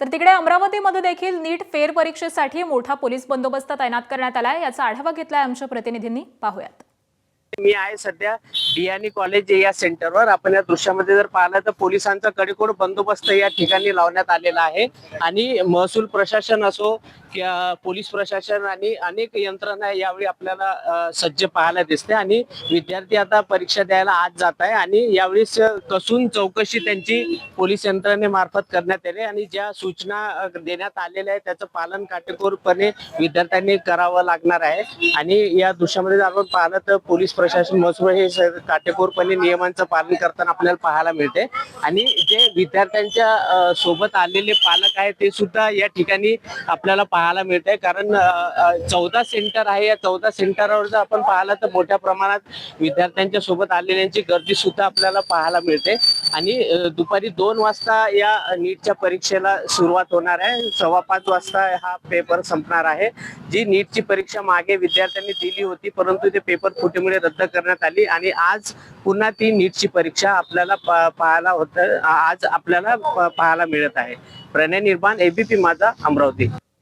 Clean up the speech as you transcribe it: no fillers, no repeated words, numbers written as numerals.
तर तिकडे अमरावतीमध्ये देखील नीट फेर परीक्षेसाठी मोठा पोलीस बंदोबस्त तैनात करण्यात आलाय। याचा आढावा घेतलाय आमच्या प्रतिनिधींनी, पाहूयात। मी आहे सध्या डियानी कॉलेज या सेंटरवर। आपण या दृश्यामध्ये जर पाहिलं तर पोलिसांचा कडेकोट बंदोबस्त या ठिकाणी लावण्यात आलेला आहे आणि महसूल प्रशासन असो किंवा पोलीस प्रशासन आणि अनेक यंत्रणा यावेळी आपल्याला सज्ज पाहायला दिसते आणि विद्यार्थी आता परीक्षा द्यायला आज जात आहे आणि यावेळी कसून चौकशी त्यांची पोलीस यंत्रणेमार्फत करण्यात येते आणि ज्या सूचना देण्यात आलेल्या आहेत त्याचं पालन काटेकोरपणे विद्यार्थ्यांनी करावं लागणार आहे। आणि या दृश्यामध्ये जर आपण पाहिलं तर पोलीस प्रशासन महसूल हे काटेकोरपणे नियमांचं पालन करताना आपल्याला पाहायला मिळते आणि जे विद्यार्थ्यांच्या सोबत आलेले पालक आहेत ते सुद्धा या ठिकाणी आपल्याला पाहायला मिळते। कारण 14 सेंटर आहे, या 14 सेंटरवर जर आपण पाहिलं तर मोठ्या प्रमाणात विद्यार्थ्यांच्या सोबत आलेल्यांची गर्दी सुद्धा आपल्याला पाहायला मिळते आणि दुपारी 2 वाजता या नीटच्या परीक्षेला सुरुवात होणार आहे। 5:15 वाजता हा पेपर संपणार आहे। जी नीटची परीक्षा मागे विद्यार्थ्यांनी दिली होती परंतु ते पेपर फुटीमुळे रद्द करण्यात आली आणि आज पुन्हा ती नीटची परीक्षा आपल्याला पाहायला मिळत आहे। प्रणय निर्माण, एबीपी माझा, अमरावती।